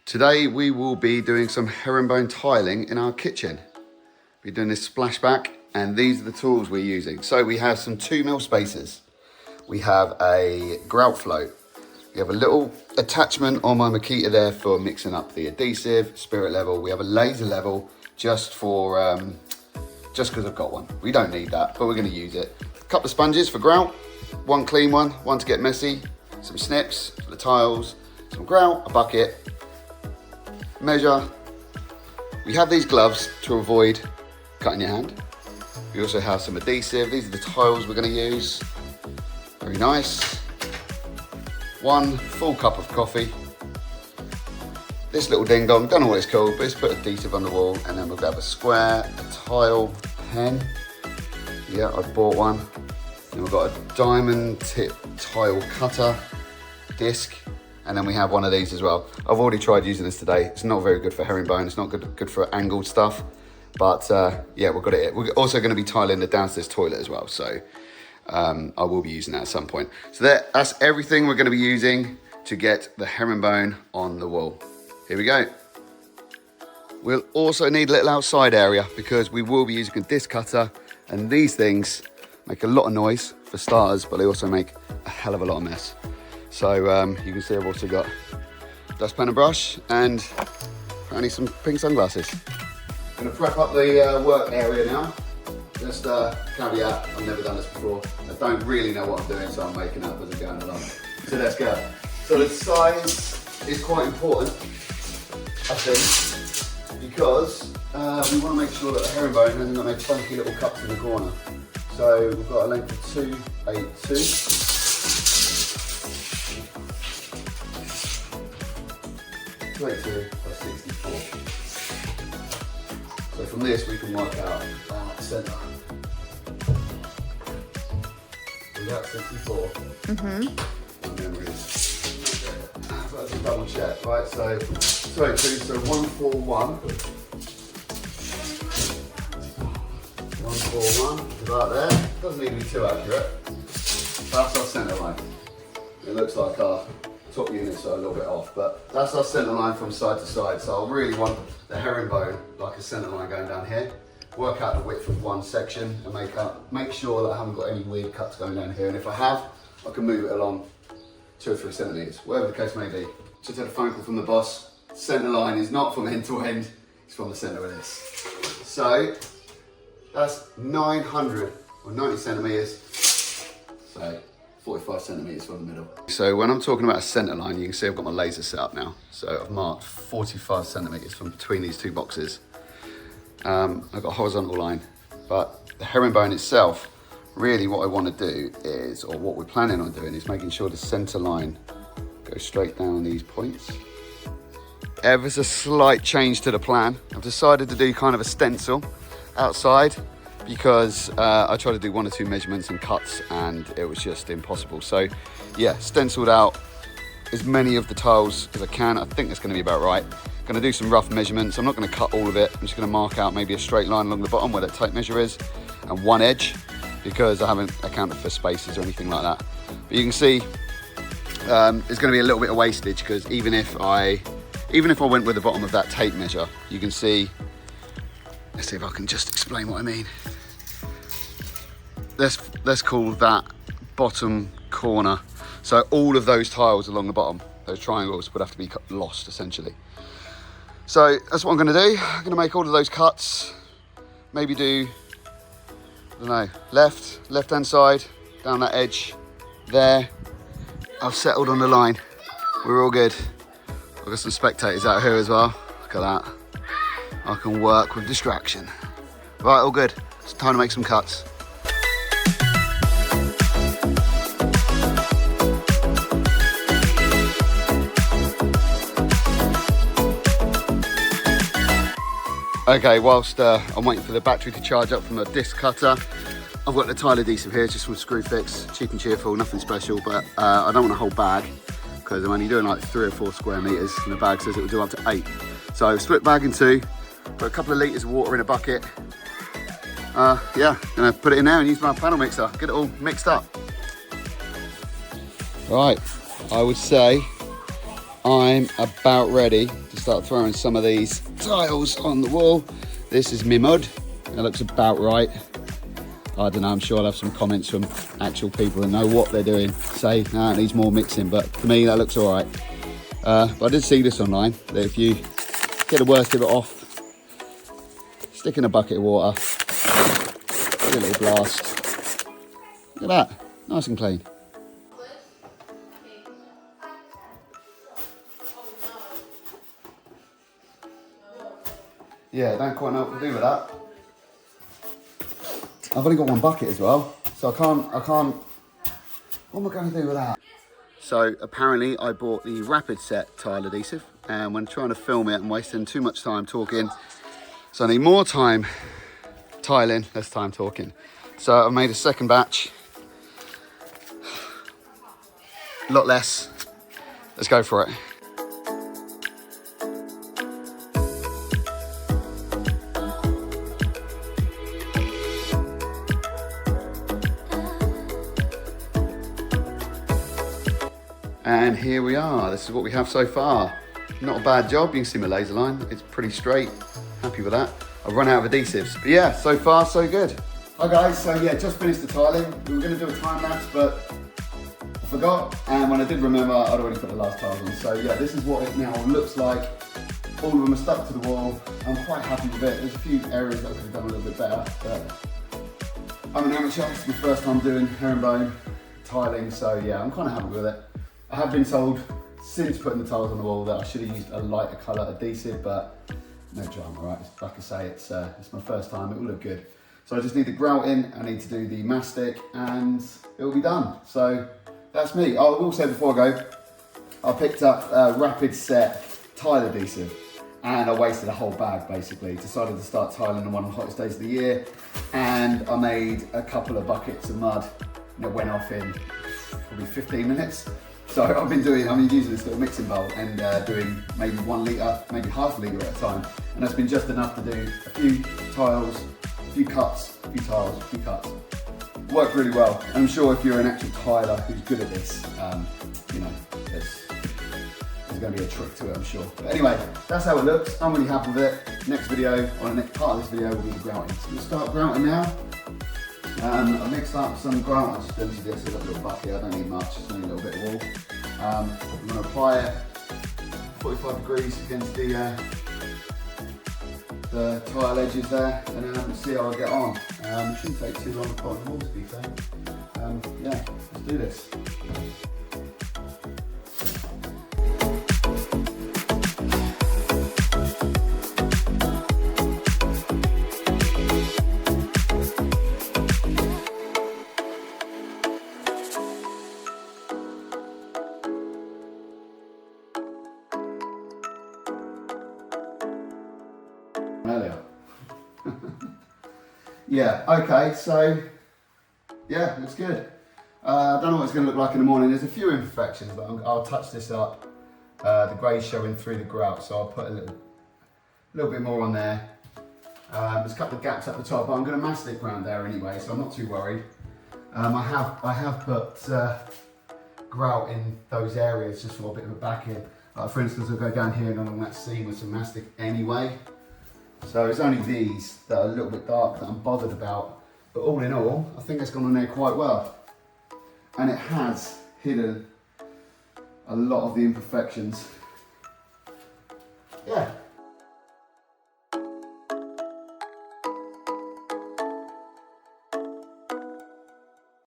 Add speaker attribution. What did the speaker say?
Speaker 1: Today we will be doing some herringbone tiling in our kitchen. We're doing this splashback and these are the tools we're using. So we have some 2mm spacers. We have a grout float. We have a little attachment on my Makeover there for mixing up the adhesive, spirit level. We have a laser level just for, just because I've got one. We don't need that, but we're gonna use it. A couple of sponges for grout, one clean one to get messy, some snips for the tiles, some grout, a bucket, measure. We have these gloves to avoid cutting your hand. We also have some adhesive. These are the tiles we're going to use. Very nice. 1 full cup of coffee. This little ding dong, don't know what it's called, but let's put adhesive on the wall, and then we'll grab a square, a tile pen. Yeah, I bought one. Then we've got a diamond tip tile cutter disc. And then we have one of these as well. I've already tried using this today. It's not very good for herringbone. It's not good for angled stuff. But yeah, we've got it. We're also going to be tiling the downstairs toilet as well. So I will be using that at some point. So that's everything we're going to be using to get the herringbone on the wall. Here we go. We'll also need a little outside area because we will be using a disc cutter. And these things make a lot of noise for starters, but they also make a hell of a lot of mess. So you can see I've also got dustpan and brush and apparently some pink sunglasses. I'm going to prep up the work area now. Just caveat, I've never done this before. I don't really know what I'm doing, so I'm making up as I'm going along. So let's go. So the size is quite important, I think, because we want to make sure that the herringbone hasn't got no funky little cuts in the corner. So we've got a length of 282. 22 by 64. So from this we can work out our centre. So that's 64. My memory is. But that's a double check, right? So 22, so 141. 141 is right there. Doesn't need to be too accurate. That's our centre line. It looks like our top units are a little bit off, but that's our centre line from side to side. So I really want the herringbone like a centre line going down here. Work out the width of one section and make sure that I haven't got any weird cuts going down here. And if I have, I can move it along 2 or 3 centimetres, whatever the case may be. Just had a phone call from the boss. Centre line is not from end to end, it's from the centre of this. So that's 900 or 90 centimetres. So 45 centimetres from the middle. So when I'm talking about a centre line, you can see I've got my laser set up now. So I've marked 45 centimetres from between these 2 boxes. I've got a horizontal line, but the herringbone itself, really what I want to do is, or what we're planning on doing, is making sure the centre line goes straight down these points. There's a slight change to the plan. I've decided to do kind of a stencil outside, because I tried to do 1 or 2 measurements and cuts and it was just impossible. So yeah, stenciled out as many of the tiles as I can. I think that's going to be about right. I'm going to do some rough measurements. I'm not going to cut all of it. I'm just going to mark out maybe a straight line along the bottom where that tape measure is and one edge, because I haven't accounted for spaces or anything like that. But you can see there's going to be a little bit of wastage, because even if I went with the bottom of that tape measure, you can see, let's see if I can just explain what I mean. Let's call that bottom corner. So all of those tiles along the bottom, those triangles, would have to be lost essentially. So that's what I'm going to do. I'm going to make all of those cuts. Maybe do, I don't know, left hand side, down that edge there. I've settled on the line. We're all good. I've got some spectators out here as well. Look at that. I can work with distraction. Right, all good. It's time to make some cuts. Okay, whilst I'm waiting for the battery to charge up from the disc cutter, I've got the tile adhesive here, just from Screw Fix, cheap and cheerful, nothing special, but I don't want a whole bag because I'm only doing like 3 or 4 square meters, and the bag says it will do up to 8. So split bag in 2, put a couple of litres of water in a bucket. Yeah, gonna put it in there and use my panel mixer, get it all mixed up. Right, I would say I'm about ready to start throwing some of these tiles on the wall. This is my mud. It looks about right. I don't know, I'm sure I'll have some comments from actual people that know what they're doing. Say, no, it needs more mixing, but to me that looks all right. But I did see this online, that if you get the worst of it off, stick in a bucket of water, give it a little blast. Look at that, nice and clean. Yeah, don't quite know what to do with that. I've only got one bucket as well, so I can't, what am I going to do with that? So apparently I bought the Rapid Set tile adhesive, and when trying to film it, I'm wasting too much time talking. So I need more time tiling, less time talking. So I've made a second batch, a lot less. Let's go for it. And here we are, this is what we have so far. Not a bad job, you can see my laser line, it's pretty straight, happy with that. I've run out of adhesives, but yeah, so far so good. Hi guys, so yeah, just finished the tiling. We were gonna do a time lapse, but I forgot, and when I did remember, I'd already put the last tiles on. So yeah, this is what it now looks like. All of them are stuck to the wall. I'm quite happy with it. There's a few areas that I could have done a little bit better, but I'm an amateur, it's my first time doing herringbone tiling, so yeah, I'm kind of happy with it. I have been told since putting the tiles on the wall that I should have used a lighter colour adhesive, but no drama, right? Like I say, it's my first time, it will look good. So I just need the grouting, I need to do the mastic, and it will be done. So that's me. I will say before I go, I picked up Rapid Set tile adhesive, and I wasted a whole bag basically. Decided to start tiling on one of the hottest days of the year, and I made a couple of buckets of mud, and it went off in probably 15 minutes. So I've been using this little mixing bowl and doing maybe 1 litre, maybe half a litre at a time. And that's been just enough to do a few tiles, a few cuts, a few tiles, a few cuts. Worked really well. And I'm sure if you're an actual tiler who's good at this, you know, there's going to be a trick to it, I'm sure. But anyway, that's how it looks. I'm really happy with it. Next video, or the next part of this video will be the grouting. So we'll start grouting now. I mixed up some grout. I just emptied this with a little bucket. I don't need much, just need a little bit of wool. I'm going to apply it 45 degrees against the tile edges there, and then see how I get on. It shouldn't take too long to put on the wall, to be fair. Yeah, let's do this. Earlier. Yeah, okay, so yeah, looks good. I don't know what it's going to look like in the morning. There's a few imperfections, but I'll touch this up. The grey's showing through the grout, so I'll put a little bit more on there. There's a couple of gaps at the top, but I'm going to mastic around there anyway, so I'm not too worried. I have put grout in those areas just for a bit of a backing. For instance, I'll go down here and along that seam with some mastic anyway. So it's only these that are a little bit dark that I'm bothered about. But all in all, I think it's gone on there quite well. And it has hidden a lot of the imperfections. Yeah,